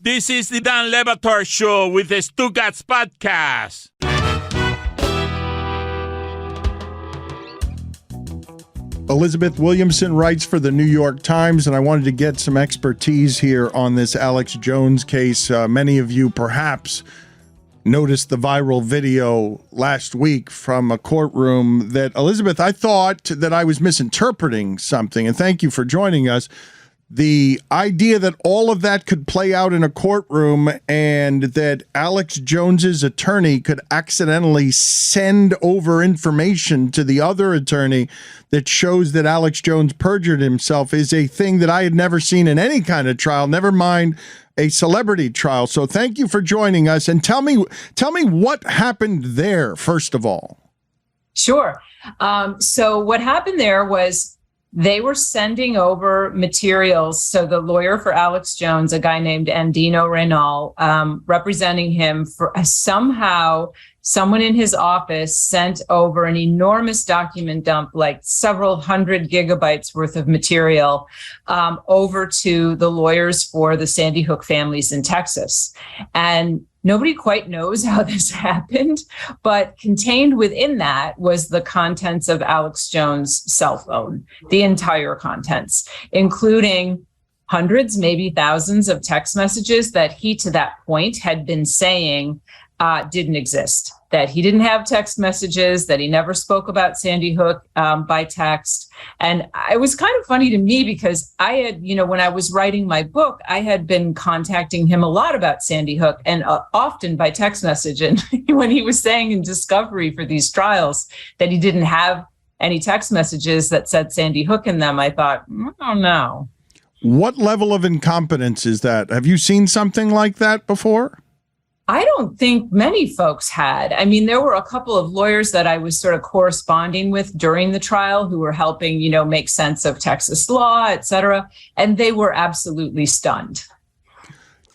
This is the Dan Le Batard Show with the Stugotz podcast. Elizabeth Williamson writes for the New York Times, and I wanted to get some expertise here on this Alex Jones case. Many of you perhaps noticed the viral video last week from a courtroom that, Elizabeth, I thought that I was misinterpreting something, and thank you for joining us. The idea that all of that could play out in a courtroom and that Alex Jones's attorney could accidentally send over information to the other attorney that shows that Alex Jones perjured himself is a thing that I had never seen in any kind of trial, never mind a celebrity trial. So thank you for joining us, and tell me what happened there, first of all. Sure. So what happened there was they were sending over materials. So the lawyer for Alex Jones, a guy named Andino Reynal, representing him, for somehow someone in his office sent over an enormous document dump, like several hundred gigabytes worth of material, over to the lawyers for the Sandy Hook families in Texas. And nobody quite knows how this happened, but contained within that was the contents of Alex Jones' cell phone, the entire contents, including hundreds, maybe thousands of text messages that he, to that point, had been saying didn't exist, that he didn't have text messages, that he never spoke about Sandy Hook by text. And it was kind of funny to me because I had, when I was writing my book, I had been contacting him a lot about Sandy Hook and often by text message. And when he was saying in discovery for these trials that he didn't have any text messages that said Sandy Hook in them, I thought, oh no. What level of incompetence is that? Have you seen something like that before? I don't think many folks had. I mean, there were a couple of lawyers that I was sort of corresponding with during the trial who were helping, make sense of Texas law, et cetera. And they were absolutely stunned.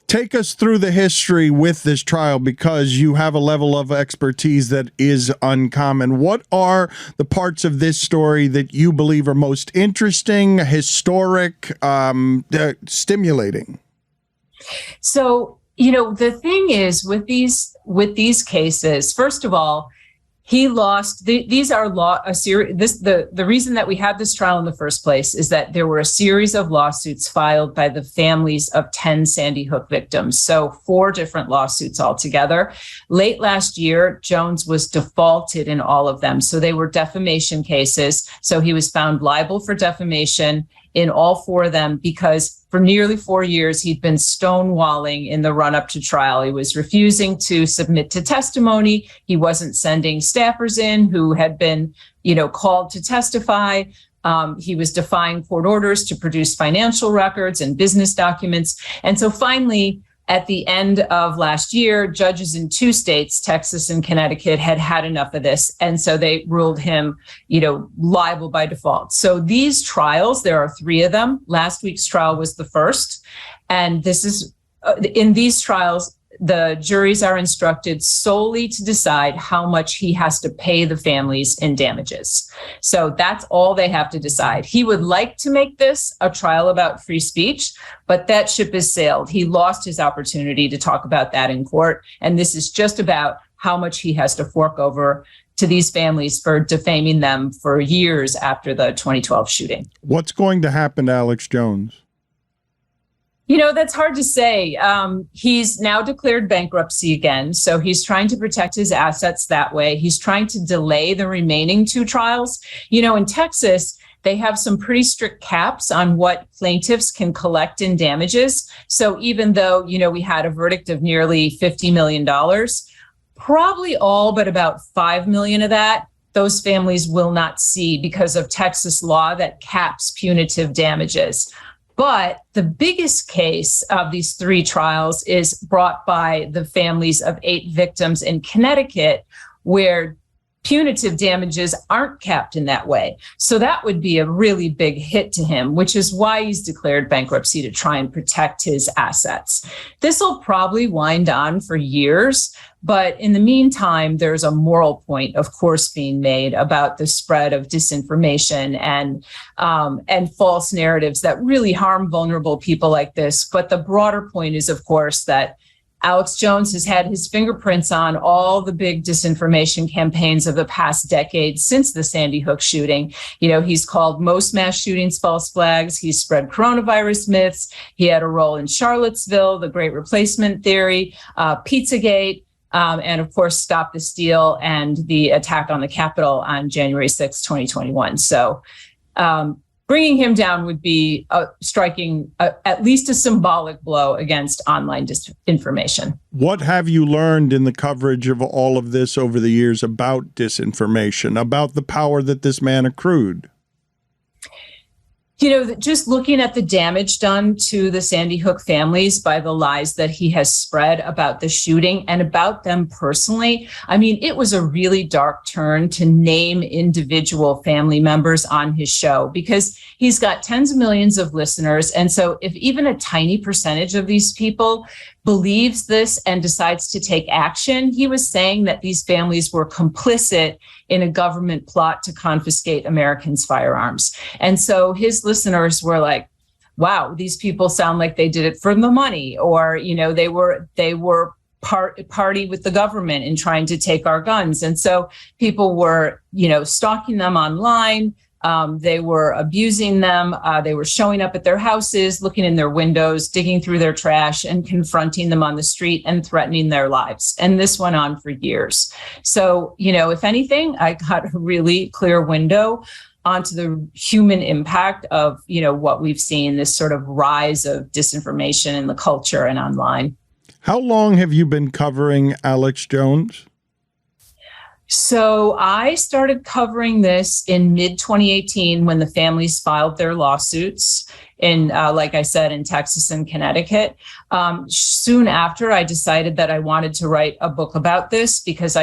Take us through the history with this trial, because you have a level of expertise that is uncommon. What are the parts of this story that you believe are most interesting, historic, stimulating? So, the thing is with these cases, first of all, he lost. These are a series. The reason that we had this trial in the first place is that there were a series of lawsuits filed by the families of 10 Sandy Hook victims. So 4 different lawsuits altogether. Late last year, Jones was defaulted in all of them. So they were defamation cases. So he was found liable for defamation in all 4 of them because for nearly 4 years, he'd been stonewalling in the run-up to trial. He was refusing to submit to testimony. He wasn't sending staffers in who had been, called to testify. He was defying court orders to produce financial records and business documents. And so finally, at the end of last year, judges in 2 states, Texas and Connecticut, had had enough of this. And so they ruled him, liable by default. So these trials, there are 3 of them. Last week's trial was the first. And this is, in these trials, the juries are instructed solely to decide how much he has to pay the families in damages. So that's all they have to decide. He would like to make this a trial about free speech, but that ship has sailed. He lost his opportunity to talk about that in court. And this is just about how much he has to fork over to these families for defaming them for years after the 2012 shooting. What's going to happen to Alex Jones? That's hard to say. He's now declared bankruptcy again, so he's trying to protect his assets that way. He's trying to delay the remaining 2 trials. In Texas, they have some pretty strict caps on what plaintiffs can collect in damages. So even though, we had a verdict of nearly $50 million, probably all but about $5 million of that, those families will not see because of Texas law that caps punitive damages. But the biggest case of these 3 trials is brought by the families of 8 victims in Connecticut, where punitive damages aren't capped in that way. So that would be a really big hit to him, which is why he's declared bankruptcy, to try and protect his assets. This will probably wind on for years, but in the meantime, there's a moral point, of course, being made about the spread of disinformation and false narratives that really harm vulnerable people like this. But the broader point is, of course, that Alex Jones has had his fingerprints on all the big disinformation campaigns of the past decade since the Sandy Hook shooting. He's called most mass shootings false flags. He's spread coronavirus myths. He had a role in Charlottesville, the Great Replacement Theory, Pizzagate, and of course, Stop the Steal and the attack on the Capitol on January 6, 2021. So, bringing him down would be striking at least a symbolic blow against online disinformation. What have you learned in the coverage of all of this over the years about disinformation, about the power that this man accrued? Just looking at the damage done to the Sandy Hook families by the lies that he has spread about the shooting and about them personally. I mean, it was a really dark turn to name individual family members on his show, because he's got tens of millions of listeners. And so if even a tiny percentage of these people believes this and decides to take action, he was saying that these families were complicit in a government plot to confiscate Americans' firearms. And so his listeners were like, wow, these people sound like they did it for the money, or, they were party with the government in trying to take our guns. And so people were, stalking them online. They were abusing them. They were showing up at their houses, looking in their windows, digging through their trash, and confronting them on the street and threatening their lives. And this went on for years. So, if anything, I got a really clear window onto the human impact of, what we've seen, this sort of rise of disinformation in the culture and online. How long have you been covering Alex Jones? So I started covering this in mid-2018 when the families filed their lawsuits in, like I said, in Texas and Connecticut. Soon after, I decided that I wanted to write a book about this, because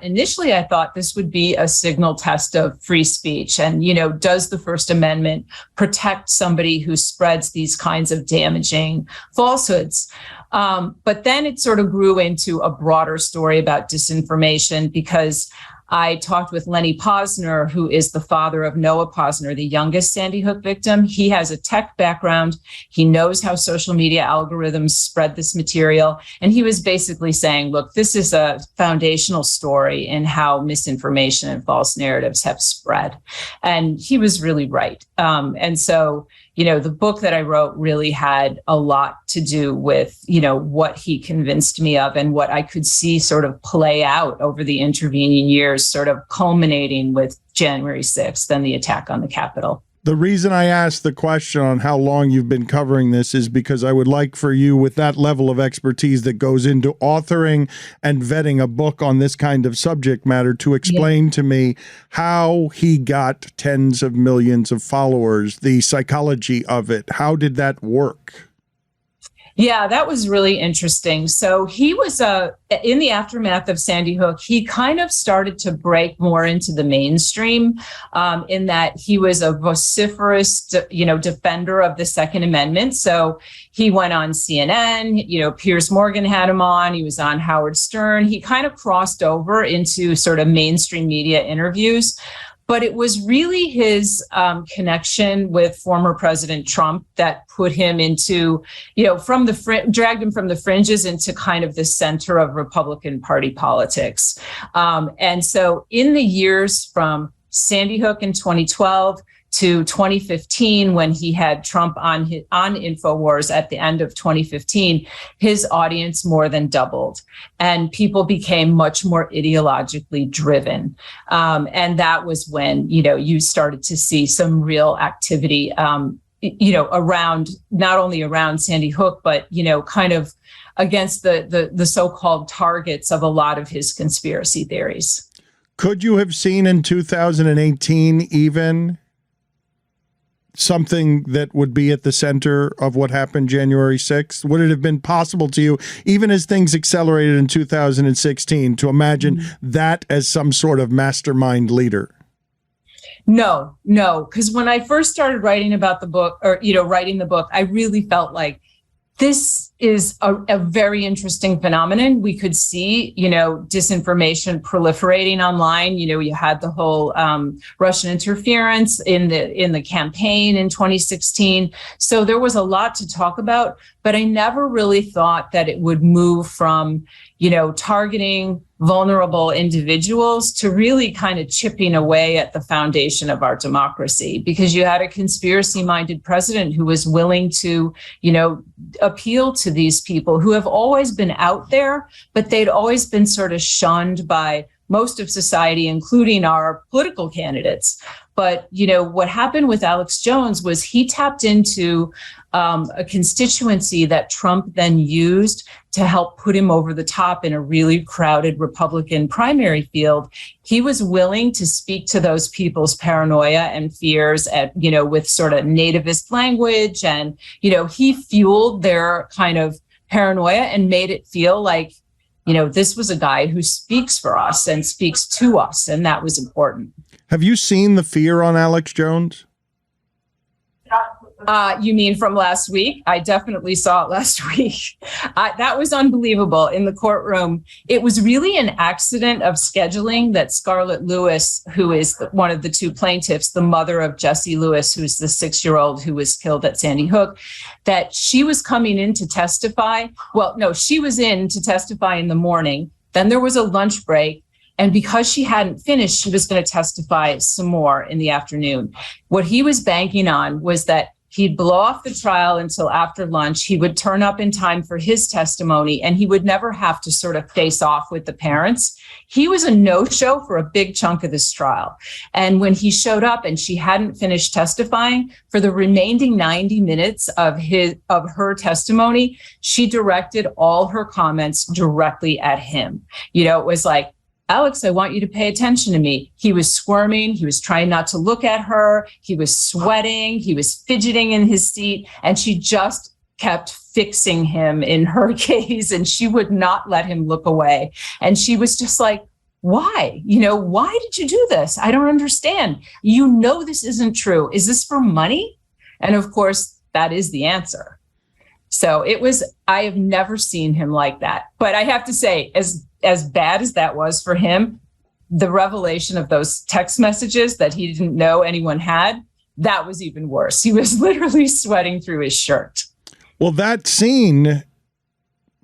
initially I thought this would be a signal test of free speech. And, does the First Amendment protect somebody who spreads these kinds of damaging falsehoods? But then it sort of grew into a broader story about disinformation, because I talked with Lenny Posner, who is the father of Noah Posner, the youngest Sandy Hook victim. He has a tech background. He knows how social media algorithms spread this material. And he was basically saying, look, this is a foundational story in how misinformation and false narratives have spread. And he was really right. And so, the book that I wrote really had a lot to do with, what he convinced me of and what I could see sort of play out over the intervening years, sort of culminating with January 6th and the attack on the Capitol. The reason I asked the question on how long you've been covering this is because I would like for you, with that level of expertise that goes into authoring and vetting a book on this kind of subject matter, to explain to me how he got tens of millions of followers, the psychology of it. How did that work? Yeah, that was really interesting. So he was in the aftermath of Sandy Hook, he kind of started to break more into the mainstream, in that he was a vociferous, defender of the Second Amendment. So he went on CNN, Piers Morgan had him on, he was on Howard Stern. He kind of crossed over into sort of mainstream media interviews. But it was really his connection with former President Trump that put him into, dragged him from the fringes into kind of the center of Republican Party politics. And so in the years from Sandy Hook in 2012 to 2015, when he had Trump on InfoWars at the end of 2015, his audience more than doubled, and people became much more ideologically driven. And that was when, you started to see some real activity, around, not only around Sandy Hook, but, kind of against the so-called targets of a lot of his conspiracy theories. Could you have seen in 2018 even something that would be at the center of what happened January 6th? Would it have been possible to you, even as things accelerated in 2016, to imagine that as some sort of mastermind leader? No, because when I first started writing about the book, or, writing the book, I really felt like this is a very interesting phenomenon. We could see, disinformation proliferating online. You had the whole Russian interference in the campaign in 2016. So there was a lot to talk about, but I never really thought that it would move from, targeting vulnerable individuals to really kind of chipping away at the foundation of our democracy, because you had a conspiracy-minded president who was willing to, appeal to these people who have always been out there, but they'd always been sort of shunned by most of society, including our political candidates. But, what happened with Alex Jones was he tapped into a constituency that Trump then used to help put him over the top in a really crowded Republican primary field. He was willing to speak to those people's paranoia and fears with sort of nativist language. And, he fueled their kind of paranoia and made it feel like, this was a guy who speaks for us and speaks to us. And that was important. Have you seen the fear on Alex Jones? You mean from last week? I definitely saw it last week. That was unbelievable in the courtroom. It was really an accident of scheduling that Scarlett Lewis, who is one of the two plaintiffs, the mother of Jesse Lewis, who's the 6-year-old who was killed at Sandy Hook, that she was coming in to testify. Well, no, she was in to testify in the morning. Then there was a lunch break. And because she hadn't finished, she was going to testify some more in the afternoon. What he was banking on was that he'd blow off the trial until after lunch. He would turn up in time for his testimony, and he would never have to sort of face off with the parents. He was a no-show for a big chunk of this trial. And when he showed up and she hadn't finished testifying, for the remaining 90 minutes of her testimony, she directed all her comments directly at him. It was like, Alex, I want you to pay attention to me. He was squirming. He was trying not to look at her. He was sweating. He was fidgeting in his seat. And she just kept fixing him in her gaze, and she would not let him look away. And she was just like, why? Why did you do this? I don't understand. This isn't true. Is this for money? And of course, that is the answer. So I have never seen him like that. But I have to say, as bad as that was for him, the revelation of those text messages that he didn't know anyone had, that was even worse. He was literally sweating through his shirt. Well, that scene,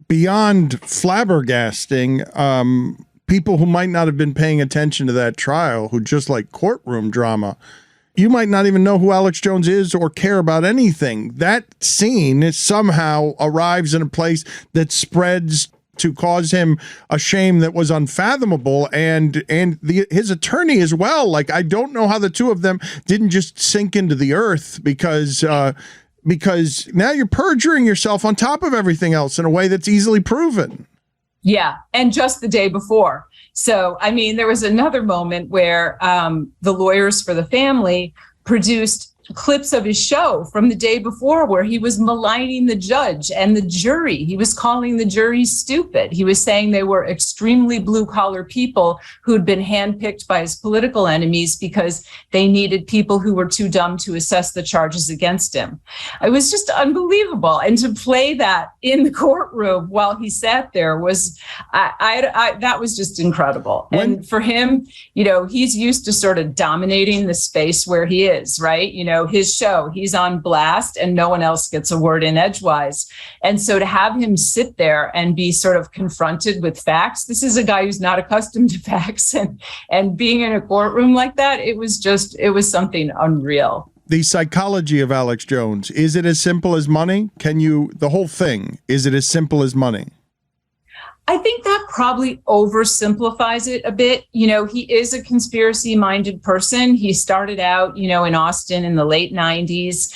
beyond flabbergasting, people who might not have been paying attention to that trial, who just like courtroom drama, you might not even know who Alex Jones is or care about anything. That scene somehow arrives in a place that spreads to cause him a shame that was unfathomable, and his attorney as well. Like, I don't know how the two of them didn't just sink into the earth, because now you're perjuring yourself on top of everything else in a way that's easily proven. Yeah, and just the day before. So, there was another moment where the lawyers for the family produced clips of his show from the day before where he was maligning the judge and the jury. He was calling the jury stupid. He was saying they were extremely blue-collar people who'd been handpicked by his political enemies because they needed people who were too dumb to assess the charges against him. It was just unbelievable. And to play that in the courtroom while he sat there was, that was just incredible. And for him, he's used to sort of dominating the space where he is, right? His show, he's on blast and no one else gets a word in edgewise. And so to have him sit there and be sort of confronted with facts, this is a guy who's not accustomed to facts, and being in a courtroom like that, it was something unreal. The psychology of Alex Jones, is it as simple as money? The whole thing, is it as simple as money? I think that probably oversimplifies it a bit. You know, he is a conspiracy-minded person. He started out, you know, in Austin in the late 90s.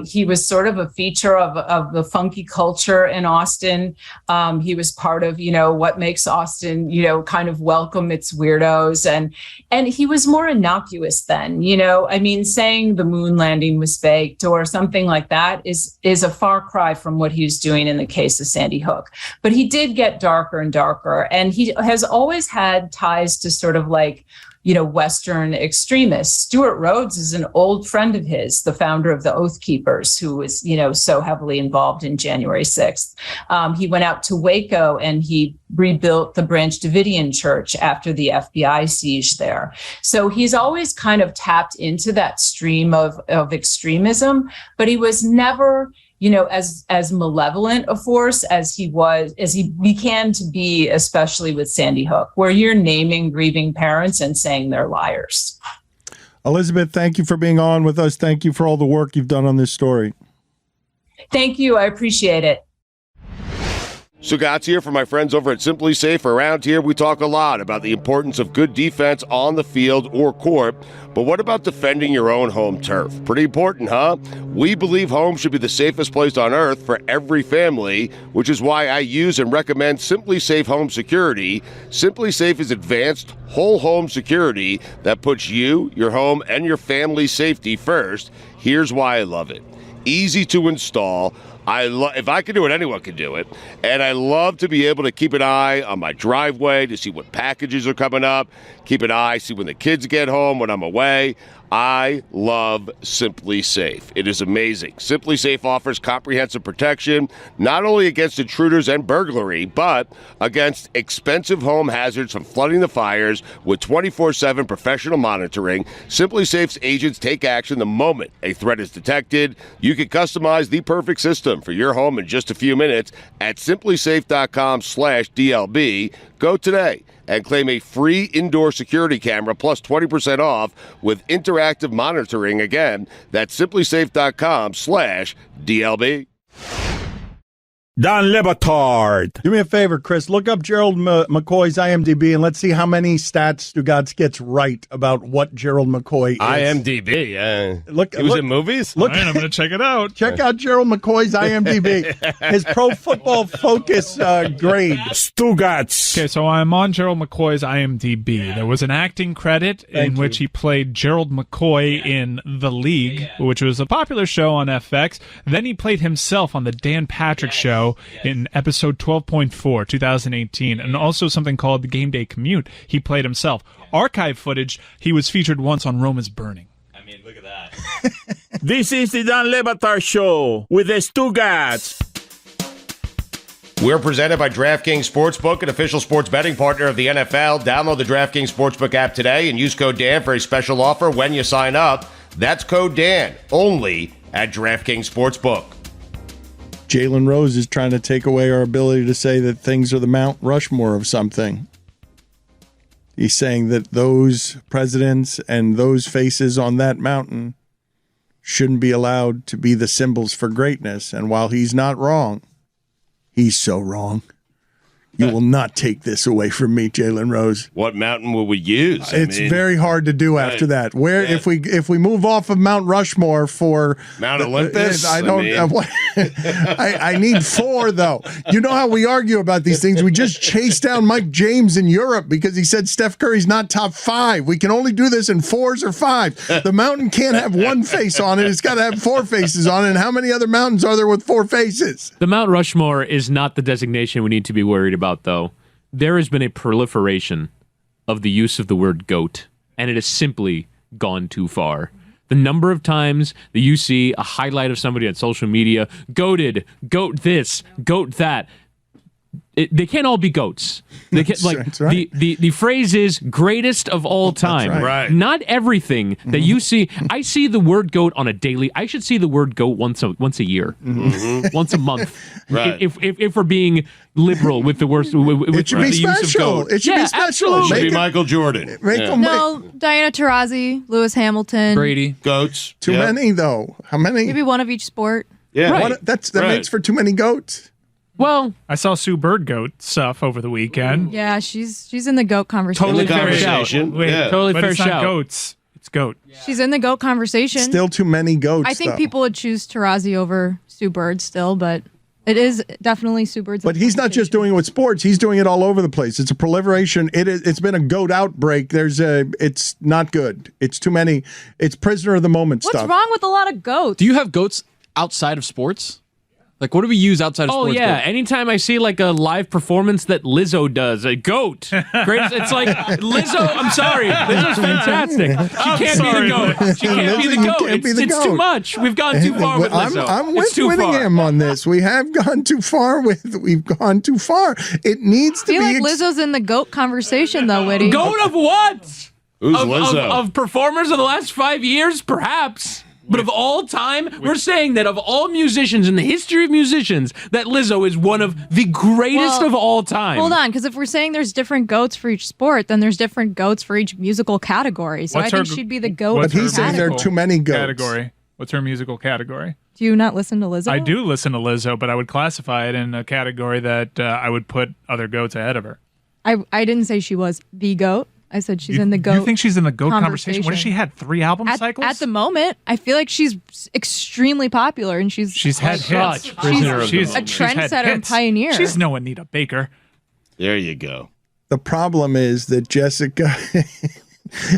He was sort of a feature of the funky culture in Austin. He was part of, you know, what makes Austin, you know, kind of welcome its weirdos. And he was more innocuous then, you know. I mean, saying the moon landing was faked or something like that is a far cry from what he was doing in the case of Sandy Hook. But he did get darker and darker. And he has always had ties to sort of like, you know, Western extremists. Stuart Rhodes is an old friend of his, the founder of the Oath Keepers, who was, you know, so heavily involved in January 6th. He went out to Waco and he rebuilt the Branch Davidian Church after the FBI siege there. So he's always kind of tapped into that stream of extremism, but he was never, you know, as malevolent a force as he began to be, especially with Sandy Hook, where you're naming grieving parents and saying they're liars. Elizabeth, thank you for being on with us. Thank you for all the work you've done on this story. Thank you. I appreciate it. Stugotz here for my friends over at Simply Safe. Around here, we talk a lot about the importance of good defense on the field or court. But what about defending your own home turf? Pretty important, huh? We believe home should be the safest place on earth for every family, which is why I use and recommend Simply Safe Home Security. Simply Safe is advanced whole home security that puts you, your home, and your family's safety first. Here's why I love it. Easy to install. If I can do it, anyone can do it. And I love to be able to keep an eye on my driveway to see what packages are coming up, keep an eye, see when the kids get home, when I'm away. I love Simply Safe. It is amazing. Simply Safe offers comprehensive protection, not only against intruders and burglary, but against expensive home hazards from flooding to fires with 24/7 professional monitoring. Simply Safe's agents take action the moment a threat is detected. You can customize the perfect system for your home in just a few minutes at simplysafe.com/DLB. Go today and claim a free indoor security camera plus 20% off with interactive monitoring. Again, that's simplysafe.com/DLB. Dan Le Batard. Do me a favor, Chris. Look up Gerald McCoy's IMDb and let's see how many stats Stugotz gets right about what Gerald McCoy is. IMDb, yeah. He was in movies? All right, I'm going to check it out. Check out Gerald McCoy's IMDb. His Pro Football Focus grade. Stugotz. Okay, so I'm on Gerald McCoy's IMDb. There was an acting credit in which he played Gerald McCoy in The League, which was a popular show on FX. Then he played himself on The Dan Patrick Show in episode 12.4, 2018, and also something called The Game Day Commute. He played himself. Archive footage, he was featured once on Rome is Burning. I mean, look at that. This is the Dan Le Batard Show with the Stugotz. We're presented by DraftKings Sportsbook, an official sports betting partner of the NFL. Download the DraftKings Sportsbook app today and use code Dan for a special offer when you sign up. That's code Dan, only at DraftKings Sportsbook. Jalen Rose is trying to take away our ability to say that things are the Mount Rushmore of something. He's saying that those presidents and those faces on that mountain shouldn't be allowed to be the symbols for greatness. And while he's not wrong, he's so wrong. You will not take this away from me, Jalen Rose. What mountain will we use? It's very hard to do after that. Where if we move off of Mount Rushmore for Mount Olympus, I need 4 though. You know how we argue about these things. We just chased down Mike James in Europe because he said Steph Curry's not top 5. We can only do this in 4s or 5. The mountain can't have one face on it. It's got to have 4 faces on it. And how many other mountains are there with 4 faces? The Mount Rushmore is not the designation we need to be worried about, though. There has been a proliferation of the use of the word GOAT, and it has simply gone too far. The number of times that you see a highlight of somebody on social media, GOATed, GOAT this, GOAT that. They can't all be goats. They can't, That's right. the phrase is greatest of all time. That's right. Not everything that you see. I see the word goat on a daily. I should see the word goat once a year, once a month. Right. If we're being liberal with the worst, It should be special. It should be special. absolutely. Should be Michael Jordan. No, Diana Taurasi, Lewis Hamilton. Brady. Goats. Too many though. How many? Maybe one of each sport. Yeah. Right. That makes for too many goats. Well, I saw Sue Bird goat stuff over the weekend. Yeah, she's in the GOAT conversation. totally In the fair shout. conversation. Wait, Yeah. Totally but fair it's not shout. goats. It's goat. She's in the GOAT conversation. Still too many goats. I think though. people would choose Tarazi over Sue Bird still, but it is definitely Sue Bird's. But he's not just doing it with sports; he's doing it all over the place. It's a proliferation. It's been a goat outbreak. It's not good. It's too many. It's prisoner of the moment What's stuff. wrong with a lot of goats? Do you have goats outside of sports? Like, what do we use outside of Oh sports? yeah, anytime I see like a live performance that Lizzo does, a goat. Great, it's like Lizzo. I'm sorry, Lizzo's fantastic. She can't be the goat. She can't be the Lizzo, you goat. can't be the It's too goat. much. We've gone too far with Lizzo. I'm it's with too far. Winningham on this. We have gone too far We've gone too far. It needs I to feel be. like Lizzo's in the GOAT conversation though, Whitty. Goat of what? Who's Of Lizzo? performers of the last 5 years, perhaps. But of all time, we're saying that of all musicians in the history of musicians, that Lizzo is one of the greatest Well, of all time. Hold on, because if we're saying there's different GOATs for each sport, then there's different GOATs for each musical category. So What's I think her- she'd be the GOAT. But What's he's her saying there are musical too many goats. Category. What's her musical category? Do you not listen to Lizzo? I do listen to Lizzo, but I would classify it in a category that I would put other goats ahead of her. I didn't say she was the GOAT. I said she's in the GOAT. You think she's in the goat conversation? What has she conversation. had? 3 album cycles? At the moment, I feel like she's extremely popular and she's had Such hits. prisoner of the She's moment. a she's had trendsetter and hits. pioneer. She's no Anita Baker. There you go. The problem is that Jessica.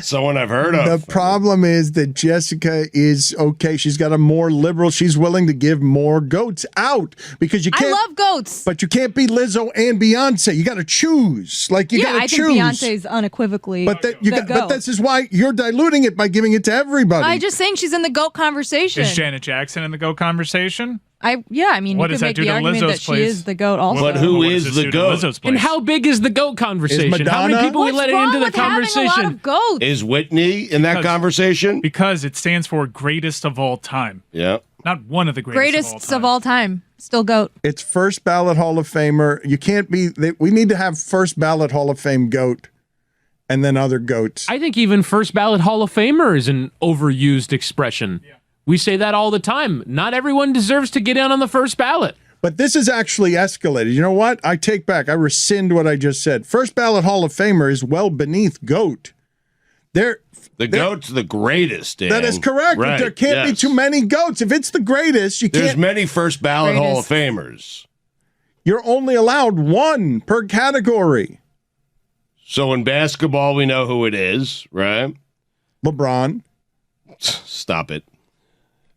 Someone I've heard of. The problem is that Jessica is okay. She's got a more liberal. She's willing to give more goats out because you I can't. love goats. But you can't be Lizzo and Beyonce. You got to choose. Like you Yeah, got to I choose. think Beyonce's unequivocally But that you the got. GOAT. But this is why you're diluting it by giving it to everybody. I'm just saying she's in the GOAT conversation. Is Janet Jackson in the goat conversation? I mean, What you does could that make do the to argument Lizzo's that she place? is the GOAT also. But who What does is this the do to goat? Lizzo's And place? how big is the GOAT conversation? How many Madonna? people we What's let wrong into the with having a lot conversation? of goats? Is Whitney in that Because- conversation? Because it stands for greatest of all time. Yeah. Not one of the greatest, Greatest of all time. Still GOAT. It's first ballot Hall of Famer. You can't be. We need to have first ballot Hall of Fame goat, and then other goats. I think even first ballot Hall of Famer is an overused expression. We say that all the time. Not everyone deserves to get in on the first ballot. But this is actually escalated. You know what? I take back. I rescind what I just said. First ballot Hall of Famer is well beneath GOAT. The goat's the greatest, Dan. That is correct. But Right, there can't be yes. too many goats. If it's the greatest, you There's can't. many first ballot Hall of Famers. You're only allowed one per category. So in basketball, we know who it is, right? LeBron. Stop it.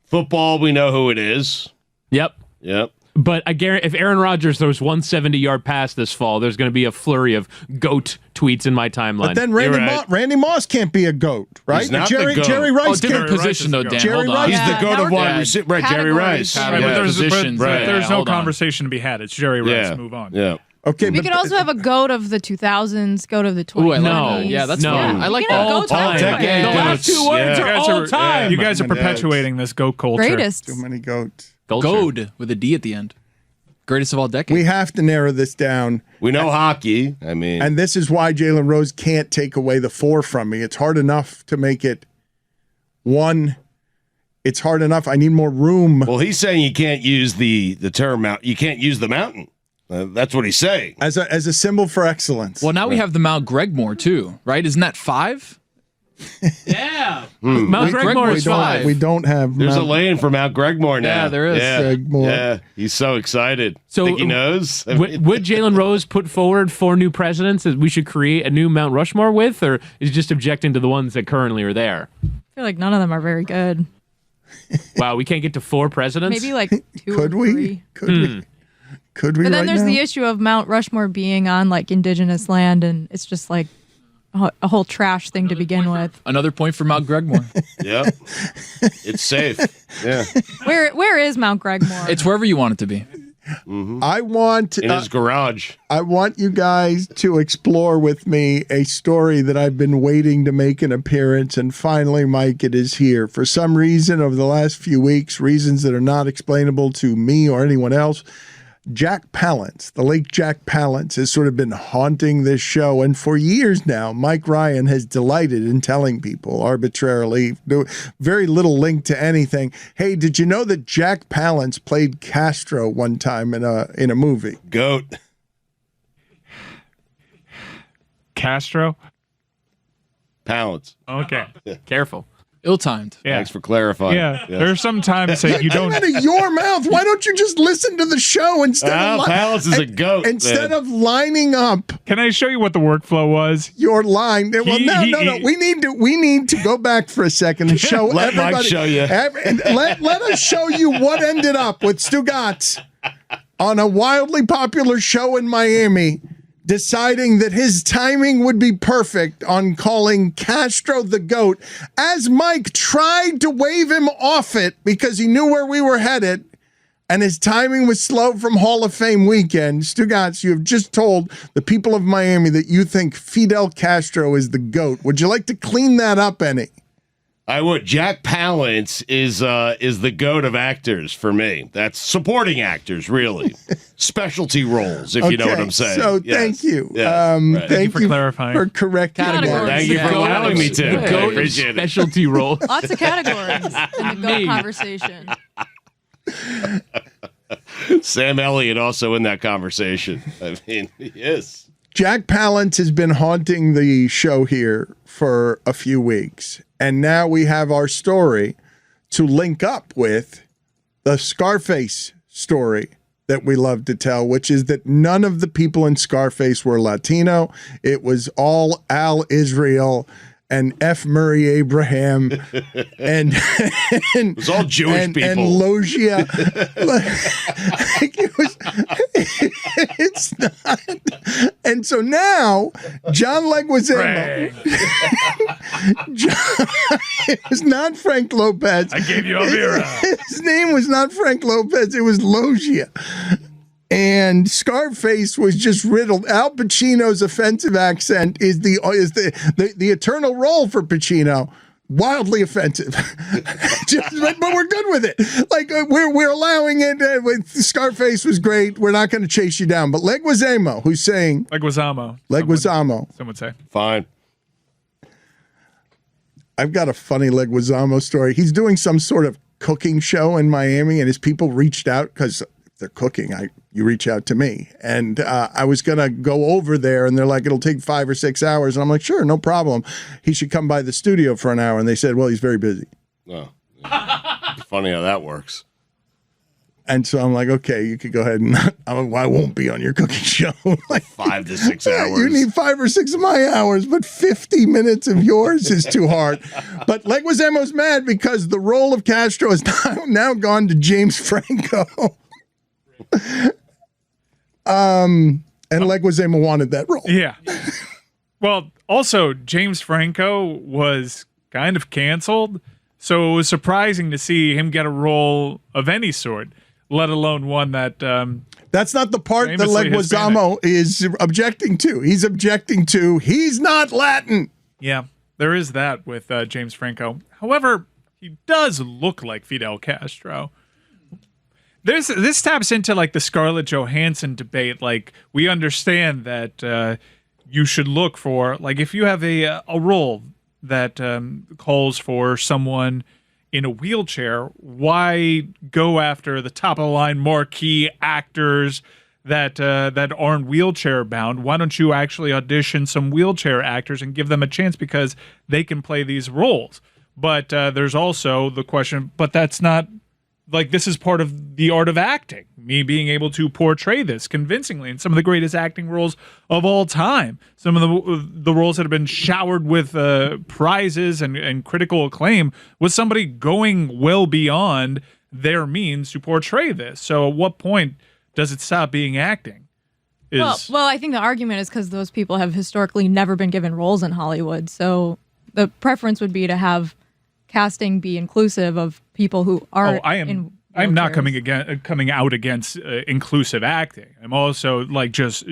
Football, we know who it is. Yep. Yep. But I guarantee if Aaron Rodgers throws 170-yard pass this fall, there's going to be a flurry of GOAT tweets in my timeline. But then You're right. Randy Moss can't be a GOAT, right? He's not Jerry, the GOAT. Jerry Rice different can't. position though, Dan. Jerry Hold on. Rice. He's Yeah, the goat now of we're wide doing receiver. Right, Jerry categories. Rice. Right, Right, Yeah, but there's, positions, but yeah, there's no hold on. conversation to be had. It's Jerry Rice. Yeah. Move on. Yeah. Okay, We but could also have a GOAT of the 2000s, GOAT of the 2020s. Ooh, I like No. that. Yeah, that's No. fun. I like You can have that. goats All everywhere. time. decade The last goats. two words Yeah. are all time. You guys are Yeah. perpetuating this goat culture. Greatest. too many goats. Goad with a D at the end. Greatest of all decades. We have to narrow this down. We know hockey. I mean, And this is why Jalen Rose can't take away the 4 from me. It's hard enough to make it 1. It's hard enough. I need more room. well, he's saying you can't use the term mount. You can't use the mountain. That's what he's saying. As a symbol for excellence. Well, now we have the Mount Gregmore too, right? Isn't that 5? Yeah. Mount Gregmore Gregmore is is fine. 5. we don't have There's a Mount- lane for Mount Gregmore now. Yeah, there is. Yeah, Gregmore. yeah. He's so excited. So, Think he knows? I mean, Would Jalen Rose put forward 4 new presidents that we should create a new Mount Rushmore with, or is he just objecting to the ones that currently are there? I feel like none of them are very good. Wow, we can't get to 4 presidents? Maybe like 2 Could or we? 3. Could we But then right there's now? the issue of Mount Rushmore being on like indigenous land, and it's just like a whole trash thing to begin with. Another point for Mount Gregmore. yeah. It's safe. Yeah. Where is Mount Gregmore? It's wherever you want it to be. I want In his garage. I want you guys to explore with me a story that I've been waiting to make an appearance, and finally, Mike, it is here. For some reason, over the last few weeks, reasons that are not explainable to me or anyone else, Jack Palance, the late Jack Palance, has sort of been haunting this show. And for years now, Mike Ryan has delighted in telling people arbitrarily, very little link to anything. Hey, did you know that Jack Palance played Castro one time in a movie? Goat. Castro? Palance. Okay. Careful. Ill-timed. Yeah. Thanks for clarifying. Yeah. Yes. There's sometimes that you don't. Out of your mouth. Why don't you just listen to the show instead of Palance is a goat. instead man. of lining up Can I show you what the workflow was? your line? Well, no. We need to go back for a second and show Let everybody. Mike show you. Let us show you what ended up with Stugotz on a wildly popular show in Miami, deciding that his timing would be perfect on calling Castro the GOAT, as Mike tried to wave him off it because he knew where we were headed, and his timing was slow from Hall of Fame weekend. Stugotz, you have just told the people of Miami that you think Fidel Castro is the GOAT. Would you like to clean that up any? I would. Jack Palance is the goat of actors for me. That's supporting actors, really. Specialty roles, if you know what I'm saying. So Yes. thank you. Yes. Right. Thank for you clarifying. for correcting Categories. that. Thank you for Yeah. allowing me to. The I goat appreciate it. specialty role. Lots of categories in the Me. GOAT conversation. Sam Elliott also in that conversation. I mean, yes. Jack Palance has been haunting the show here for a few weeks, and now we have our story to link up with the Scarface story that we love to tell, which is that none of the people in Scarface were Latino. It was all Al Israel and F. Murray Abraham and It was all Jewish people. and Logia. It's not. And so now John Leguizamo. It was not Frank Lopez. I gave you Elvira. His name was not Frank Lopez. It was Logia. And Scarface was just riddled. Al Pacino's offensive accent is the eternal role for Pacino. Wildly offensive, but we're good with it. Like we're allowing it. With Scarface was great. We're not going to chase you down. But Leguizamo, who's saying Leguizamo. Leguizamo. Some would say. Fine. I've got a funny Leguizamo story. He's doing some sort of cooking show in Miami, and his people reached out because if they're cooking, you reach out to me. And I was going to go over there, and they're like, it'll take 5 or 6 hours. And I'm like, sure, no problem. He should come by the studio for an hour. And they said, well, he's very busy. Oh. Funny how that works. And so I'm like, okay, you could go ahead and I won't be on your cooking show. Like 5 to 6 hours. You need 5 or 6 of my hours, but 50 minutes of yours is too hard. But Leguizamo's mad because the role of Castro has now gone to James Franco. And Leguizamo wanted that role. Yeah. Well, also, James Franco was kind of canceled, so it was surprising to see him get a role of any sort, let alone one that... That's not the part that famously Leguizamo is objecting to. He's objecting to, he's not Latin. Yeah, there is that with James Franco. However, he does look like Fidel Castro. This taps into like the Scarlett Johansson debate. Like, we understand that you should look for, like, if you have a role that calls for someone in a wheelchair, why go after the top of the line marquee actors that aren't wheelchair bound? Why don't you actually audition some wheelchair actors and give them a chance because they can play these roles? But there's also the question, but that's not, like, this is part of the art of acting, me being able to portray this convincingly in some of the greatest acting roles of all time, some of the roles that have been showered with prizes and critical acclaim, was somebody going well beyond their means to portray this. So at what point does it stop being acting? Well, I think the argument is because those people have historically never been given roles in Hollywood. So the preference would be to have casting be inclusive of people who are. I'm not coming out against inclusive acting. I'm also like just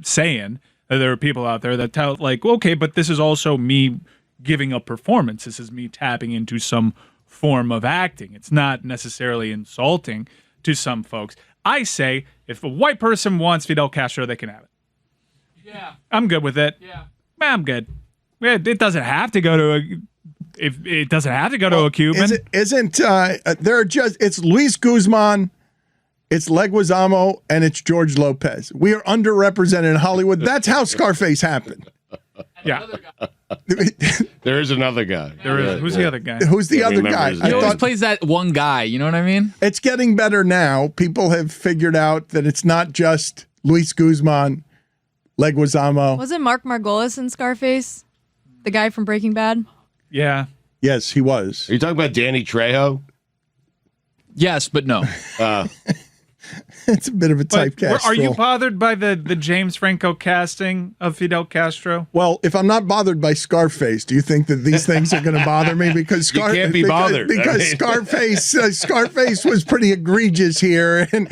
saying that there are people out there that tell, like, okay, but this is also me giving a performance. This is me tapping into some form of acting. It's not necessarily insulting to some folks. I say if a white person wants Fidel Castro, they can have it. Yeah. I'm good with it. Yeah. I'm good. It doesn't have to go to a Cuban. It's Luis Guzman, it's Leguizamo, and it's George Lopez. We are underrepresented in Hollywood. That's how Scarface happened. Yeah. There is another guy. There is. Who's the other guy? Who's the other guy? He always plays that one guy. You know what I mean? It's getting better now. People have figured out that it's not just Luis Guzman, Leguizamo. Wasn't Mark Margolis in Scarface? The guy from Breaking Bad? Yeah. Yes, he was. Are you talking about Danny Trejo? Yes, but no. It's a bit of a But typecast. are you role. bothered by the James Franco casting of Fidel Castro? Well, if I'm not bothered by Scarface, do you think that these things are going to bother me? Because You can't be bothered. Because Scarface was pretty egregious here, and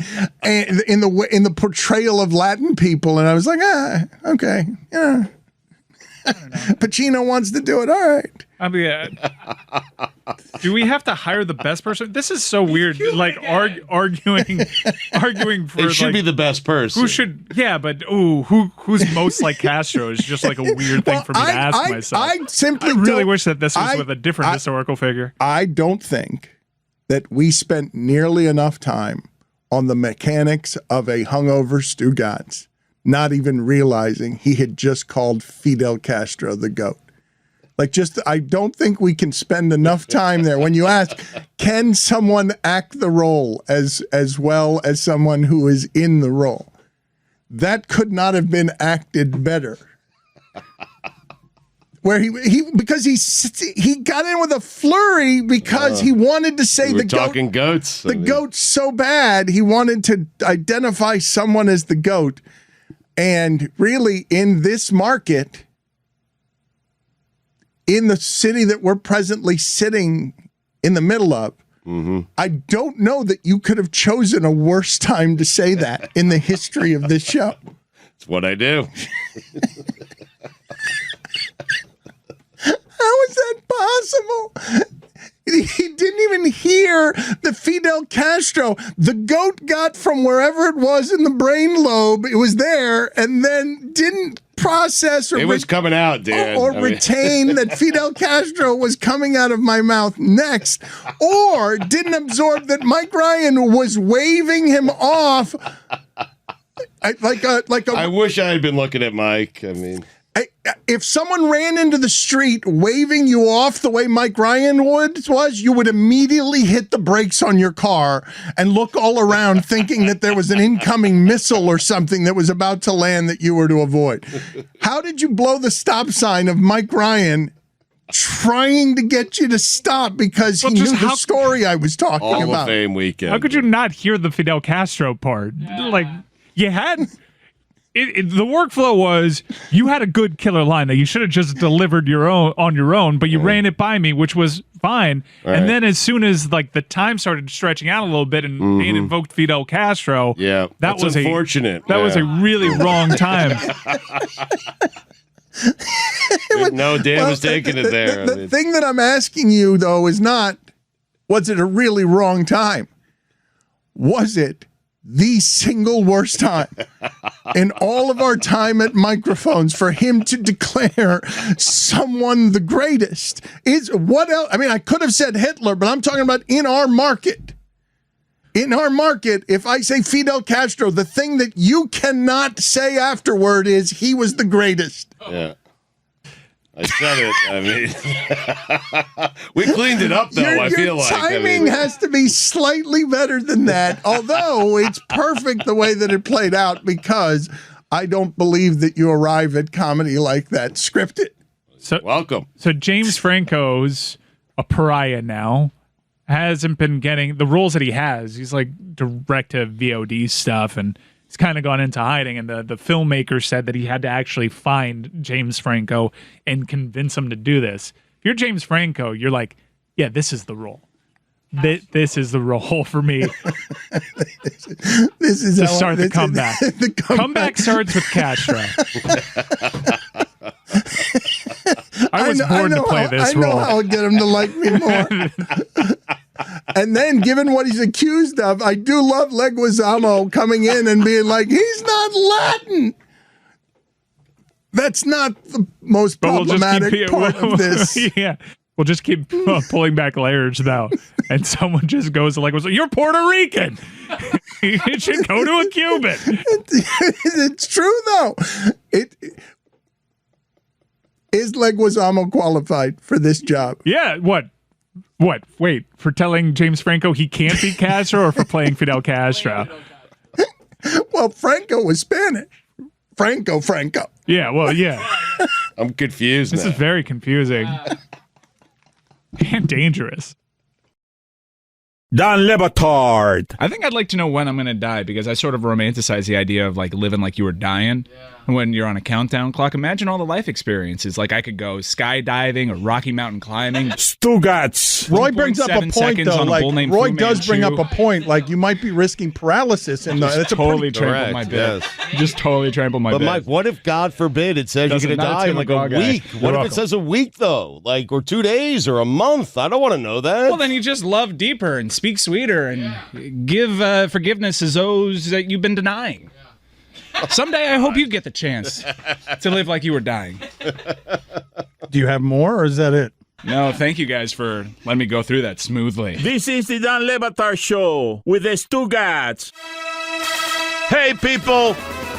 in the portrayal of Latin people, and I was like, okay, yeah. Pacino wants to do it. All right. I mean, do we have to hire the best person? This is so weird. Like arguing for. It should be the best person. Who should? Yeah, but who's most like Castro is just like a weird thing for me to ask myself. I simply really don't- wish that this was with a different historical figure. I don't think that we spent nearly enough time on the mechanics of a hungover Stugotz, not even realizing he had just called Fidel Castro the GOAT. I don't think we can spend enough time there. When you ask, can someone act the role as well as someone who is in the role? That could not have been acted better. Where because he got in with a flurry because he wanted to say We're the GOAT. talking goats. The GOAT so bad, he wanted to identify someone as the GOAT. And really, in this market, in the city that we're presently sitting in the middle of, I don't know that you could have chosen a worse time to say that in the history of this show. It's what I do. How is that possible? He didn't even hear the Fidel Castro. The GOAT got from wherever it was in the brain lobe. It was there, and then didn't process or It was coming out, Dan. or retain that Fidel Castro was coming out of my mouth next, or didn't absorb that Mike Ryan was waving him off I wish I had been looking at Mike. I mean, if someone ran into the street waving you off the way Mike Ryan was, you would immediately hit the brakes on your car and look all around thinking that there was an incoming missile or something that was about to land that you were to avoid. How did you blow the stop sign of Mike Ryan trying to get you to stop because he knew the story I was talking Hall about? of Fame weekend. How could you not hear the Fidel Castro part? Like, you had... the workflow was you had a good killer line that you should have just delivered on your own, but you ran it by me, which was fine. Right. And then as soon as like the time started stretching out a little bit and being invoked Fidel Castro, that's was unfortunate. That was a really wrong time. No, Dan was taking it there. The thing that I'm asking you though is not, was it a really wrong time? Was it the single worst time in all of our time at microphones for him to declare someone the greatest? Is what else? I mean, I could have said Hitler, but I'm talking about in our market. In our market, if I say Fidel Castro, the thing that you cannot say afterward is he was the greatest. Yeah. I said it. I mean, we cleaned it up, though, I feel like. Timing has to be slightly better than that, although it's perfect the way that it played out because I don't believe that you arrive at comedy like that scripted. So, welcome. So James Franco's a pariah now. Hasn't been getting the roles that he has. He's like direct to VOD stuff, and he's kind of gone into hiding. And the filmmaker said that he had to actually find James Franco and convince him to do this. If you're James Franco, you're like, yeah, this is the role. This is the role for me. This is to start the comeback. The comeback starts with Castro. I was born to play this role. I know how to get him to like me more. And then, given what he's accused of, I do love Leguizamo coming in and being like, he's not Latin. That's not the most problematic part of this. Yeah. We'll just keep pulling back layers, though. And someone just goes to Leguizamo, you're Puerto Rican. You should go to a Cuban. It's true, though. Is Leguizamo qualified for this job? Yeah, what? Wait, for telling James Franco he can't beat Castro or for playing Fidel Castro? Well, Franco was Spanish. Franco. Yeah, well, yeah. I'm confused This now. is very confusing. And dangerous. Dan Le Batard. I think I'd like to know when I'm going to die because I sort of romanticize the idea of like living like you were dying when you're on a countdown clock. Imagine all the life experiences. Like I could go skydiving or Rocky Mountain climbing. Stugotz. Roy brings up a 1.7 point, seconds though. on a Like bull named Roy Fu does bring Manchu. up a point. Like you might be risking paralysis, and that's totally a pretty. trampled my bed. Just totally trampled my But bed. Mike, what if God forbid it says Doesn't- you're going to not a die in Tim like McGraw a guy. week? You're What if welcome. it says a week though, like or 2 days or a month? I don't want to know that. Well, then you just love deeper and speak sweeter and give forgiveness to those that you've been denying. Someday I hope you get the chance to live like you were dying. Do you have more, or is that it? No, thank you guys for letting me go through that smoothly. This is the Dan Le Batard Show with the Stugotz. Hey, people,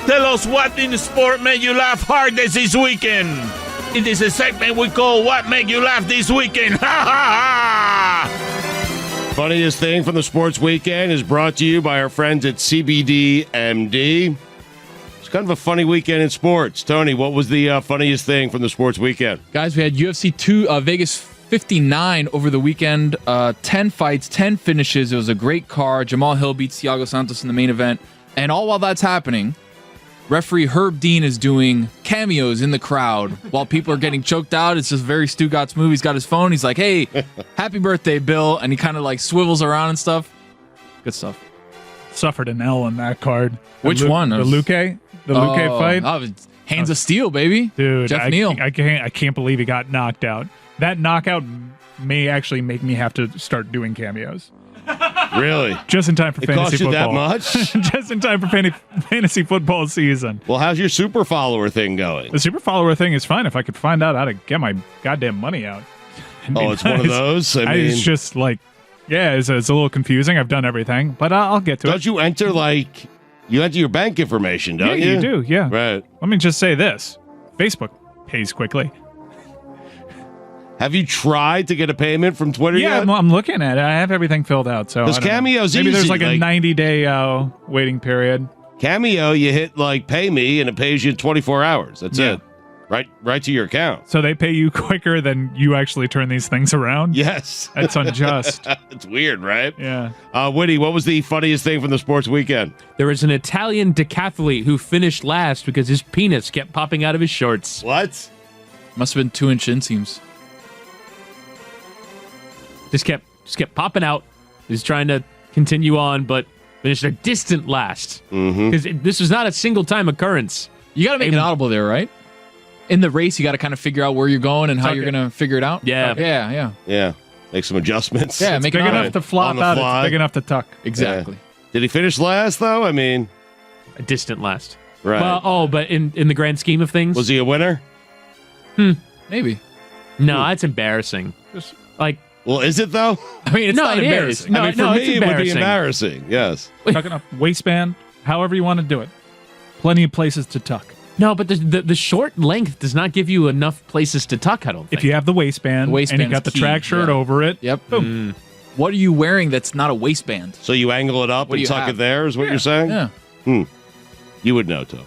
tell us what in sport made you laugh hardest this weekend. It is a segment we call What Made You Laugh This Weekend. Ha ha ha! Funniest thing from the sports weekend is brought to you by our friends at CBD-MD. It's kind of a funny weekend in sports. Tony, what was the funniest thing from the sports weekend? Guys, we had UFC 2 Vegas 59 over the weekend. 10 fights, 10 finishes. It was a great card. Jamal Hill beats Thiago Santos in the main event. And all while that's happening, referee Herb Dean is doing cameos in the crowd while people are getting choked out. It's just very Stugotz move. He's got his phone. He's like, hey, happy birthday, Bill. And he kind of like swivels around and stuff. Good stuff. Suffered an L on that card. Which one? The Luque? The Luque fight? Oh, it's Hands of Steel, baby. Dude, Jeff Neal. I can't believe he got knocked out. That knockout may actually make me have to start doing cameos. Really? Just in time for It fantasy cost you football. that much? Just in time for fantasy football season. Well, how's your super follower thing going? The super follower thing is fine if I could find out how to get my goddamn money out. Oh, it's one of those? I mean, it's just like, yeah, it's a little confusing. I've done everything, but I'll get to it. don't you enter you enter your bank information, don't Yeah, you? you do, yeah. Right. Let me just say this. Facebook pays quickly. Have you tried to get a payment from Twitter Yeah, yet? I'm looking at it. I have everything filled out. So I Because don't know. Cameo's maybe there's easy, like a like- 90-day waiting period. Cameo, you hit pay me and it pays you in 24 hours. That's Yeah. it. Right to your account. So they pay you quicker than you actually turn these things around? Yes. That's unjust. It's weird, right? Yeah. Whitty, what was the funniest thing from the sports weekend? There was an Italian decathlete who finished last because his penis kept popping out of his shorts. What? Must have been 2-inch inseams. Just kept popping out. He's trying to continue on, but finished a distant last. Because this was not a single time occurrence. You got to make an audible there, right? In the race, you got to kind of figure out where you're going and how you're going to figure it out. Yeah. Yeah. Yeah. Make some adjustments. Yeah, make Big it enough audible. to flop On the out. fly. It's big enough to tuck. Exactly. Did he finish last, though? I mean, A distant last. right. Well, but in the grand scheme of things, Was he a winner? Maybe. no, that's embarrassing. Just- Like, Well, is it, though? I mean, it's no, not it embarrassing. is. No, I mean, for no, me, it's it would be embarrassing. embarrassing. Yes. Tucking up waistband, however you want to do it. Plenty of places to tuck. No, but the short length does not give you enough places to tuck, I don't think. If you have the waistband, The waistband's and you got the key, track shirt yeah. over it, Yep. boom. What are you wearing that's not a waistband? So you angle it up What do and you tuck have? it there, is what you're saying? Yeah. You would know, Tom.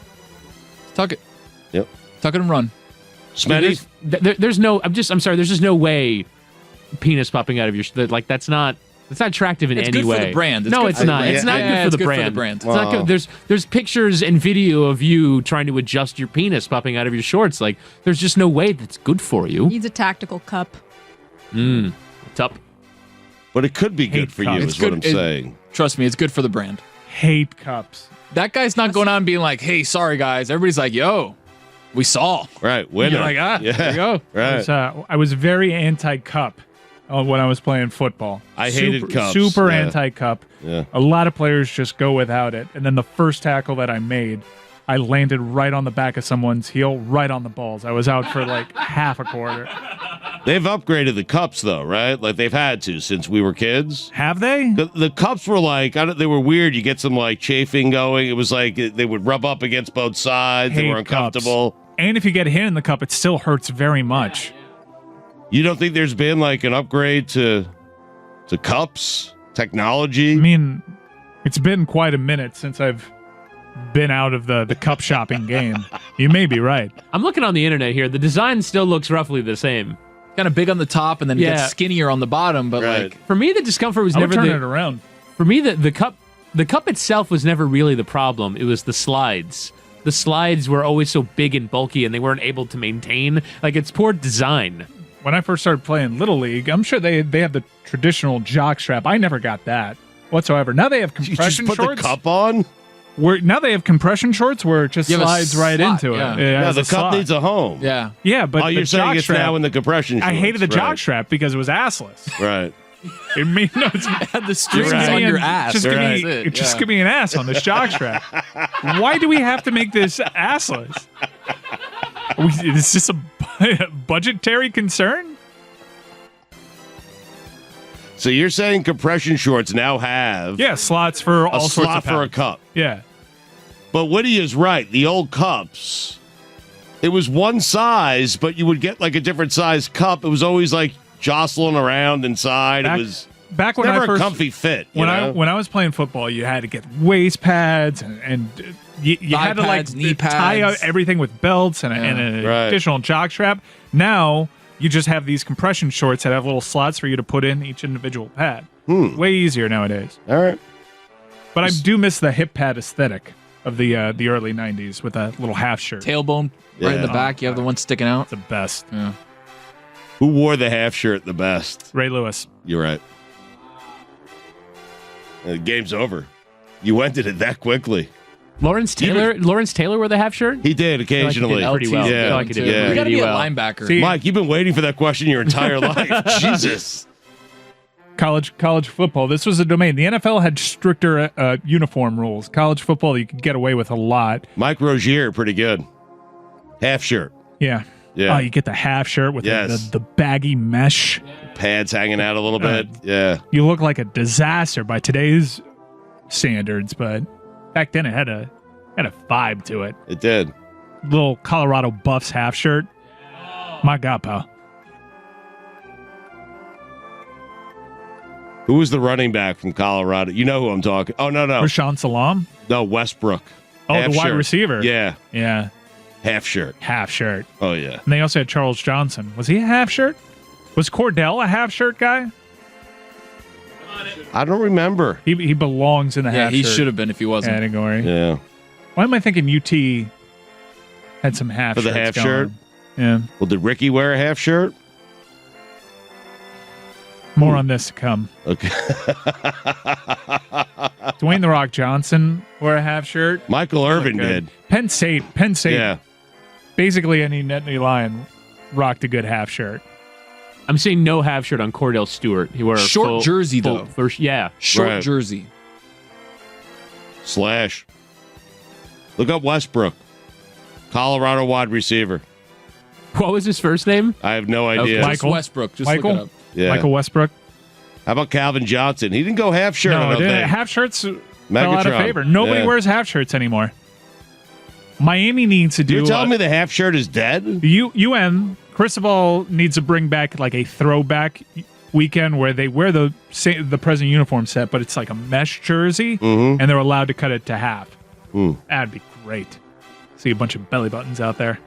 Tuck it. Yep. Tuck it and run. Smetty? There's no. I'm sorry. There's just no way penis popping out of your. That's not attractive in It's any good way. for the brand. It's no, good it's for the not. brand. It's not Yeah, good, for, it's the good for brand. the brand. It's not Wow. good. There's pictures and video of you trying to adjust your penis popping out of your shorts. Like there's just no way that's good for you. Needs a tactical cup. It's up. But it could be Hate good for you, cups. is what I'm saying. Trust me, it's good for the brand. Hate cups. That guy's not going on being like, hey, sorry, guys. Everybody's like, yo, we saw. Right. Winner. You're like, yeah. there you go. Right. I was very anti-cup when I was playing football. I hated cups. Super Yeah. anti-cup. Yeah. A lot of players just go without it. And then the first tackle that I made, I landed right on the back of someone's heel, right on the balls. I was out for like half a quarter. They've upgraded the cups, though, right? Like, they've had to since we were kids. Have they? The cups were like, they were weird. You get some, like, chafing going. It was like they would rub up against both sides. They Hate were uncomfortable. cups. And if you get hit in the cup, it still hurts very much. You don't think there's been, like, an upgrade to cups? Technology? I mean, it's been quite a minute since I've been out of the cup shopping game. You may be right. I'm looking on the internet here. The design still looks roughly the same. Kind of big on the top and then Yeah. gets skinnier on the bottom, but Right. like For me, the discomfort was I would never turn it around. For me, the cup itself was never really the problem. It was the slides. The slides were always so big and bulky, and they weren't able to maintain. Like, it's poor design. When I first started playing Little League, I'm sure they have the traditional jock strap. I never got that whatsoever. Now they have You just compression put shorts. the cup on? Now they have compression shorts where it just You have a slides right slot, into yeah. it. Yeah, has the a cup slot. needs a home. yeah. Yeah, but Oh, the you're saying jock it's strap, now in the compression shorts. I hated the jock Right. strap because it was assless. Right. It mean, no, it's, Had the strings give on me your an- ass. Just, give That's me, it, just yeah. give me an ass on this jock strap. Why do we have to make this assless? Is this a budgetary concern? So you're saying compression shorts now have Yeah, slots for a all sorts slot of for a pads. cup. Yeah. But Woody is right. The old cups, it was one size, but you would get like a different size cup. It was always like jostling around inside. Back- It was Back when never I first a comfy fit. when I was playing football, you had to get waist pads and you Thigh had to like pads, knee tie pads. everything with belts and an Right. additional jock strap. Now you just have these compression shorts that have little slots for you to put in each individual pad. Way easier nowadays. All right. But I do miss the hip pad aesthetic of the early '90s with a little half shirt. Tailbone right in the Yeah. back. You have the one sticking out. It's the best. Yeah. Who wore the half shirt the best? Ray Lewis. You're right. The game's over. You ended it that quickly. Lawrence Taylor wore the half shirt? He did occasionally. pretty well. Yeah. I feel like he did Yeah. You got to be pretty a well. linebacker. See, Mike, you've been waiting for that question your entire life. Jesus. college football. This was a domain. The NFL had stricter uniform rules. College football, you could get away with a lot. Mike Rozier, pretty good. Half shirt. Yeah. Yeah. Oh, you get the half shirt with Yes. the baggy mesh. Pads hanging out a little bit. Yeah. You look like a disaster by today's standards, but back then it had a vibe to it. It did. Little Colorado Buffs half shirt. My God, pal. Who was the running back from Colorado? You know who I'm talking. Oh, no. Rashawn Salam. No, Westbrook. Oh, Half the wide shirt. receiver. Yeah. Yeah. Half shirt. Half shirt. Oh, yeah. And they also had Charles Johnson. Was he a half shirt? Was Cordell a half shirt guy? I don't remember. He belongs in the Yeah, half he shirt should have been if he wasn't. category. Yeah. Why am I thinking UT had some half For the shirts half shirt? going? Yeah. Well, did Ricky wear a half shirt? More on this to come. Okay. Dwayne The Rock Johnson wore a half shirt. Michael Irvin Good. did. Penn State. Yeah. Basically, any Nittany Lion rocked a good half shirt. I'm seeing no half shirt on Cordell Stewart. He wore a Short jersey, though. Yeah. Short Right. jersey. Slash. Look up Westbrook. Colorado wide receiver. What was his first name? I have no idea. Okay. Michael? Westbrook. Just Michael? look it up. Yeah. Michael Westbrook. How about Calvin Johnson? He didn't go half shirt. I No, don't think. half shirts fell out of Megatron. favor. Nobody Yeah. wears half shirts anymore. Miami needs to do. You're telling me the half shirt is dead? Cristobal needs to bring back like a throwback weekend where they wear the present uniform set, but it's like a mesh jersey, and they're allowed to cut it to half. That'd be great. See a bunch of belly buttons out there.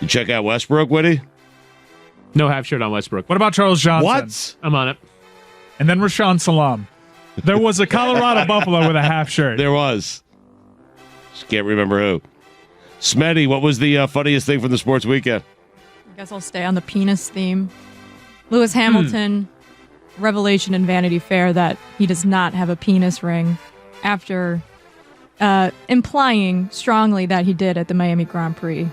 You check out Westbrook, Woody? No half shirt on Westbrook. What about Charles Johnson? What? I'm on it. And then Rashawn Salam. There was a Colorado Buffalo with a half shirt. There was. Just can't remember who. Smetty, what was the funniest thing from the sports weekend? I guess I'll stay on the penis theme. Lewis Hamilton, revelation in Vanity Fair that he does not have a penis ring after implying strongly that he did at the Miami Grand Prix.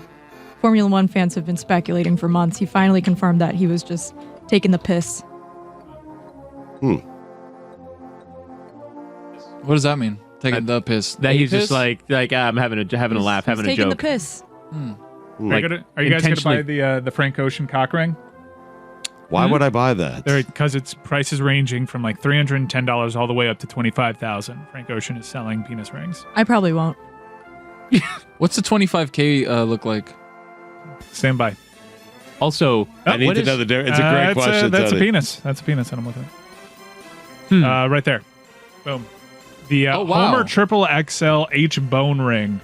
Formula One fans have been speculating for months. He finally confirmed that he was just taking the piss. What does that mean? Taking the piss. That he's just like I'm having a laugh, having a taking joke. the piss. Are you guys going to buy the Frank Ocean cock ring? Why would I buy that? Because its prices ranging from like $310 all the way up to $25,000. Frank Ocean is selling penis rings. I probably won't. What's the 25K look like? Stand by. Also, I need to know the difference. It's a great question. That's a Tony. penis. That's a penis. I don't look at it. Right there. Boom. The Oh, wow. Homer Triple XL H bone ring.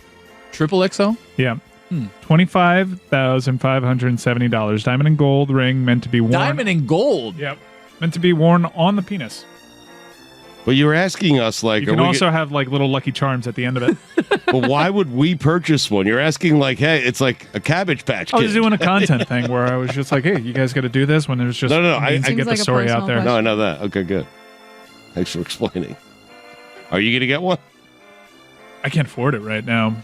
Triple XL? Yeah. $25,570. Diamond and gold ring meant to be worn. Diamond and gold. Yep. Meant to be worn on the penis. But you were asking us, like, You can also have like little Lucky Charms at the end of it. but why would we purchase one? You're asking, like, hey, it's like a Cabbage Patch I Kid. was doing a content thing where I was just like, hey, you guys got to do this when there's just No, I means to Seems get like the a story out personal there. question. No, I know that. Okay, good. Thanks for explaining. Are you going to get one? I can't afford it right now.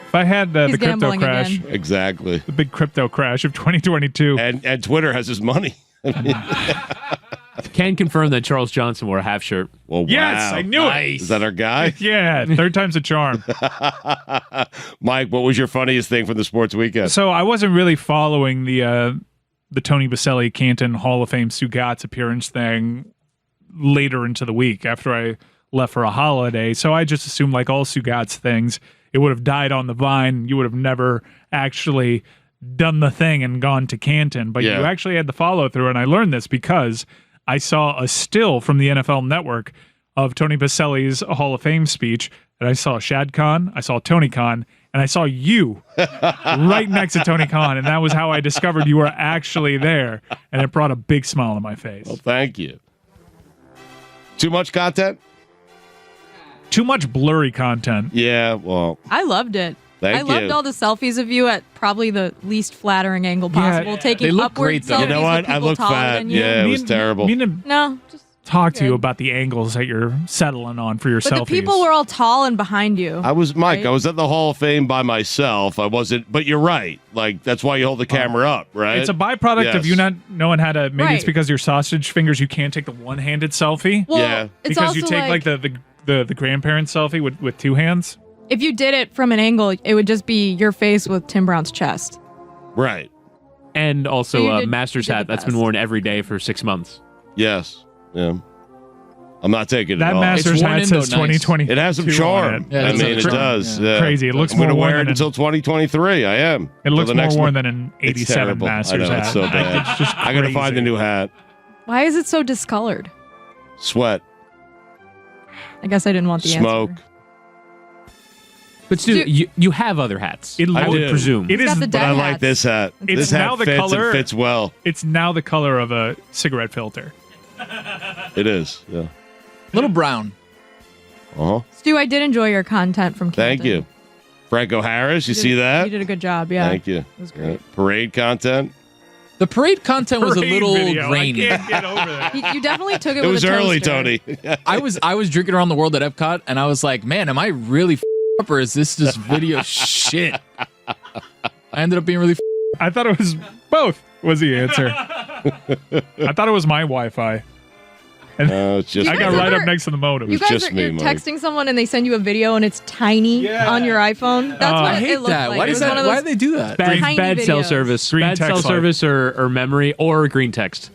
If I had the He's crypto gambling crash, again. Exactly. the big crypto crash of 2022. And Twitter has his money. can confirm that Charles Johnson wore a half shirt. Well, Yes, wow. I knew it. Is that our guy? Yeah, third time's a charm. Mike, what was your funniest thing from the sports weekend? So I wasn't really following the Tony Baselli Canton Hall of Fame Stugotz appearance thing later into the week after I left for a holiday. So I just assumed, like all Stugotz things, it would have died on the vine. You would have never actually done the thing and gone to Canton. But Yeah. you actually had the follow through, and I learned this because I saw a still from the NFL Network of Tony Baselli's Hall of Fame speech, and I saw Shad Khan, I saw Tony Khan, and I saw you right next to Tony Khan, and that was how I discovered you were actually there, and it brought a big smile on my face. Well, thank you. Too much content? Too much blurry content. Yeah, well, I loved it. Thank I loved you. all the selfies of you at probably the least flattering angle possible, taking they look upward great, though. selfies you know what? with I people look taller fat. than you. Yeah, it was terrible. Mean to No, just talk to you good. about the angles that you're settling on for your but selfies. the people were all tall and behind you. I was Mike. Right? I was at the Hall of Fame by myself. I wasn't, but you're right. Like that's why you hold the camera up, right? It's a byproduct of Yes. you not knowing how to. Maybe it's Right. because your sausage fingers you can't take the one-handed selfie. well, Yeah. it's Because also you take like the grandparent selfie with two hands. if you did it from an angle, it would just be your face with Tim Brown's chest. right. And So also you a did- Masters did the hat that's been best. worn every day for 6 months. Yes. Yeah. I'm not taking it That off. Masters worn hat in, says though, nice. 2020. It has some charm. Yeah, I it mean, has it charm. does. Yeah. Yeah. Crazy. It looks I'm going to more wear worn it than until 2023. I am. It Till looks the more next worn one. than an It's 87 terrible. Masters I know, hat. it's so bad. It's just I got to find crazy. the new hat. Why is it so discolored? Sweat. I guess I didn't want the Smoke. answer. But Stu, Dude. you have other hats. It I would do. presume. It He's is. got the But I dead like hats. this hat. It's This hat now the fits color- and fits well. It's now the color of a cigarette filter. It is. Yeah. Little brown. Uh-huh. Stu, I did enjoy your content from Canton. Thank you. Franco Harris, you did- see that? You did a good job, yeah. Thank you. It was great. Parade content. The parade content was a Parade little video. grainy. I can't get over that. You definitely took it It with was a early, toaster. Tony. I was drinking around the world at Epcot, and I was like, man, am I really up, or is this just video shit? I ended up being really. I thought it was both. Was the answer? I thought it was my Wi-Fi. And It's just I You got guys right ever- up next to the modem. You guys just are me, you're Mike. texting someone and they send you a video and it's tiny on your iPhone. That's what I it hate looked that. like. Why It does was that? one of Why those- do they do that? Tiny Bad cell videos. service. Green Bad cell text light. service or memory or green text.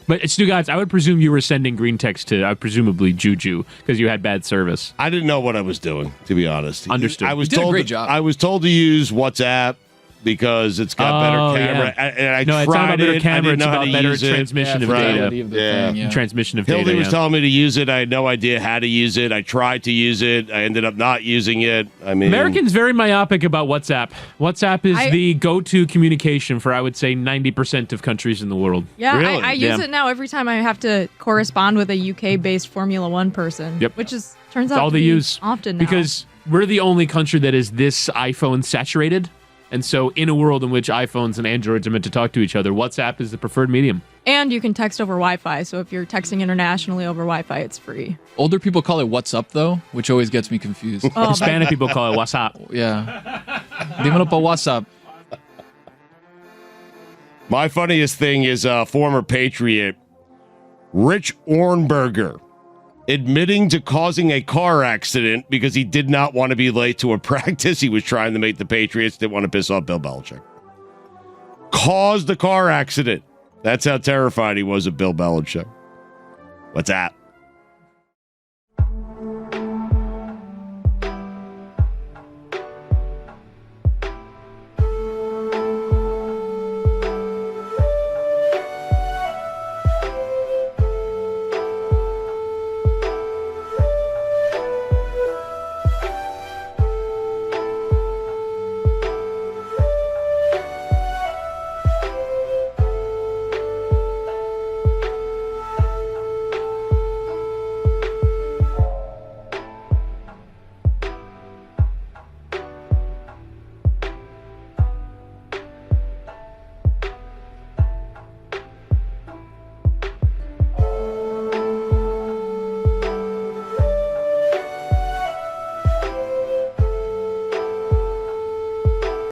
But Stugotz, I would presume you were sending green text to presumably Juju because you had bad service. I didn't know what I was doing, to be honest. Understood. I was You did a told great job. I was told to use WhatsApp because it's got Oh, better camera. yeah. And I No, it's not tried about better it. I camera. didn't It's know how about to better use it. transmission of right. data. Fidelity of the Yeah. thing, yeah. Transmission of Hildy data. was yeah. telling me to use it. I had no idea how to use it. I tried to use it. I ended up not using it. I mean, Americans very myopic about WhatsApp. WhatsApp is I- the go-to communication for, I would say, 90% of countries in the world. Yeah, Really? I use Yeah. it now every time I have to correspond with a UK-based Formula One person. Yep. Which is turns It's out all to they be use. often now. Because we're the only country that is this iPhone saturated. And so in a world in which iPhones and Androids are meant to talk to each other, WhatsApp is the preferred medium. and you can text over Wi-Fi. So if you're texting internationally over Wi-Fi, it's free. Older people call it "What's up" though, which always gets me confused. Oh, Hispanic people call it WhatsApp. Yeah, dímelo pa WhatsApp. My funniest thing is former Patriot Rich Ornberger admitting to causing a car accident because he did not want to be late to a practice. He was trying to make the Patriots, didn't want to piss off Bill Belichick. Caused the car accident. That's how terrified he was of Bill Belichick. What's that?